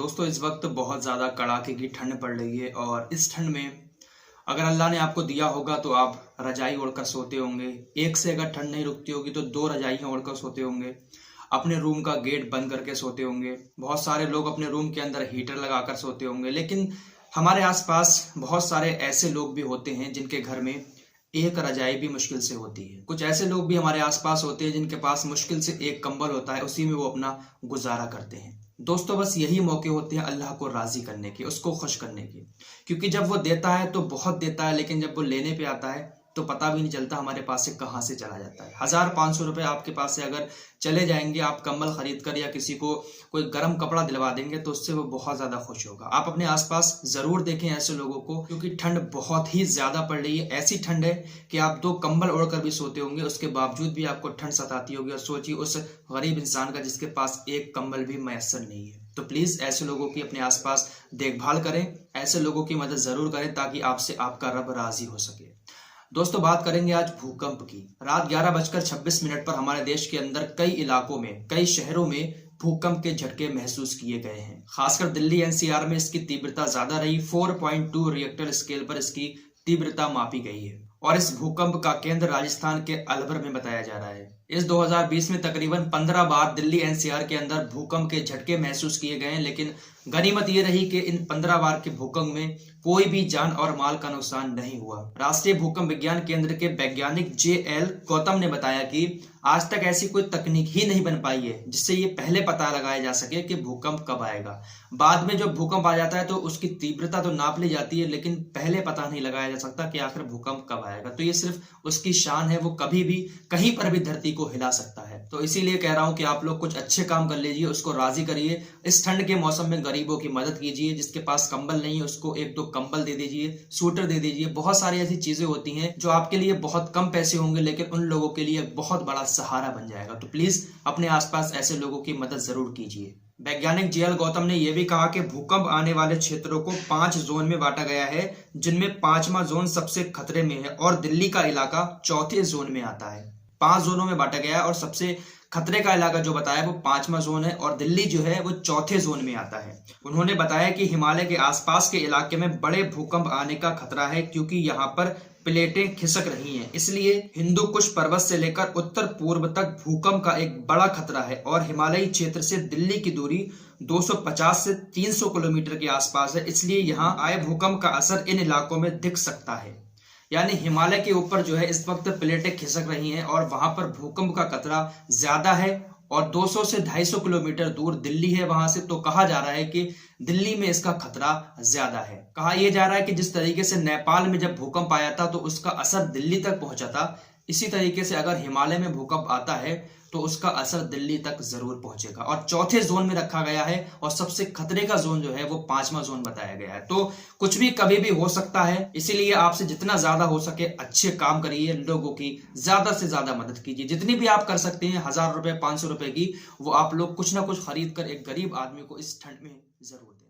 दोस्तों इस वक्त बहुत ज़्यादा कड़ाके की ठंड पड़ रही है और इस ठंड में अगर अल्लाह ने आपको दिया होगा तो आप रजाई ओढ़कर सोते होंगे। एक से अगर ठंड नहीं रुकती होगी तो दो रजाइयाँ ओढ़कर सोते होंगे। अपने रूम का गेट बंद करके सोते होंगे। बहुत सारे लोग अपने रूम के अंदर हीटर लगाकर सोते होंगे। लेकिन हमारे आसपास बहुत सारे ऐसे लोग भी होते हैं जिनके घर में एक रजाई भी मुश्किल से होती है। कुछ ऐसे लोग भी हमारे आसपास होते हैं जिनके पास मुश्किल से एक कंबल होता है, उसी में वो अपना गुजारा करते हैं। दोस्तों बस यही मौके होते हैं अल्लाह को राजी करने के, उसको खुश करने के। क्योंकि जब वो देता है तो बहुत देता है, लेकिन जब वो लेने पे आता है तो पता भी नहीं चलता हमारे पास से कहाँ से चला जाता है। 1000-500 रुपए आपके पास से अगर चले जाएंगे, आप कंबल खरीद कर या किसी को कोई गर्म कपड़ा दिलवा देंगे तो उससे वो बहुत ज्यादा खुश होगा। आप अपने आसपास जरूर देखें ऐसे लोगों को, क्योंकि ठंड बहुत ही ज्यादा पड़ रही है। ऐसी ठंड है कि आप 2 कंबल ओढ़कर भी सोते होंगे, उसके बावजूद भी आपको ठंड सताती होगी। और सोचिए उस गरीब इंसान का जिसके पास एक कंबल भी मैसर नहीं है। तो प्लीज ऐसे लोगों की अपने आसपास देखभाल करें, ऐसे लोगों की मदद जरूर करें ताकि आपसे आपका रब राजी हो सके। दोस्तों बात करेंगे आज भूकंप की। रात 11:26 पर हमारे देश के अंदर कई इलाकों में, कई शहरों में भूकंप के झटके महसूस किए गए हैं। खासकर दिल्ली एनसीआर में इसकी तीव्रता ज्यादा रही। 4.2 रिएक्टर स्केल पर इसकी तीव्रता मापी गई है और इस भूकंप का केंद्र राजस्थान के अलवर में बताया जा रहा है। इस 2020 में तकरीबन 15 बार दिल्ली एनसीआर के अंदर भूकंप के झटके महसूस किए गए हैं, लेकिन गनीमत ये रही कि इन 15 बार के भूकंप में कोई भी जान और माल का नुकसान नहीं हुआ। राष्ट्रीय भूकंप विज्ञान केंद्र के वैज्ञानिक JL गौतम ने बताया कि आज तक ऐसी कोई तकनीक ही नहीं बन पाई है जिससे ये पहले पता लगाया जा सके कि भूकंप कब आएगा। बाद में जब भूकंप आ जाता है तो उसकी तीव्रता तो नाप ली जाती है, लेकिन पहले पता नहीं लगाया जा सकता कि आखिर भूकंप कब आएगा। तो ये सिर्फ उसकी शान है, वो कभी भी कहीं पर भी धरती को हिला सकता है। तो इसीलिए कह रहा हूं कि आप लोग कुछ अच्छे काम कर लीजिए, उसको राजी करिए। इस ठंड के मौसम में गरीबों की मदद कीजिए। जिसके पास कंबल नहीं है उसको 1-2 कंबल दे दीजिए, स्वेटर दे दीजिए। बहुत सारी ऐसी चीजें होती हैं जो आपके लिए बहुत कम पैसे होंगे लेकिन उन लोगों के लिए बहुत बड़ा सहारा बन जाएगा। तो प्लीज अपने आसपास ऐसे लोगों की मदद जरूर कीजिए। वैज्ञानिक JL गौतम ने यह भी कहा कि भूकंप आने वाले क्षेत्रों को 5 जोन में बांटा गया है, जिनमें 5वां जोन सबसे खतरे में है और दिल्ली का इलाका 4थे जोन में आता है। 5 जोनों में बांटा गया है और सबसे खतरे का इलाका जो बताया वो 5वां जोन है और दिल्ली जो है वो 4थे जोन में आता है। उन्होंने बताया कि हिमालय के आसपास के इलाके में बड़े भूकंप आने का खतरा है, क्योंकि यहाँ पर प्लेटें खिसक रही हैं। इसलिए हिंदू कुश पर्वत से लेकर उत्तर पूर्व तक भूकंप का एक बड़ा खतरा है और हिमालयी क्षेत्र से दिल्ली की दूरी 250 से 300 किलोमीटर के आसपास है। इसलिए यहाँ आए भूकंप का असर इन इलाकों में दिख सकता है। यानी हिमालय के ऊपर जो है इस वक्त प्लेटें खिसक रही हैं और वहां पर भूकंप का खतरा ज्यादा है। और 200 से 250 किलोमीटर दूर दिल्ली है वहां से, तो कहा जा रहा है कि दिल्ली में इसका खतरा ज्यादा है। कहा यह जा रहा है कि जिस तरीके से नेपाल में जब भूकंप आया था तो उसका असर दिल्ली तक पहुंचा था, इसी तरीके से अगर हिमालय में भूकंप आता है तो उसका असर दिल्ली तक जरूर पहुंचेगा। और 4थे जोन में रखा गया है और सबसे खतरे का जोन जो है वो 5वां जोन बताया गया है। तो कुछ भी कभी भी हो सकता है, इसीलिए आपसे जितना ज्यादा हो सके अच्छे काम करिए, लोगों की ज्यादा से ज्यादा मदद कीजिए। जितनी भी आप कर सकते हैं, 1000 रुपए 500 रुपए की, वो आप लोग कुछ ना कुछ खरीद कर एक गरीब आदमी को इस ठंड में जरूर दें।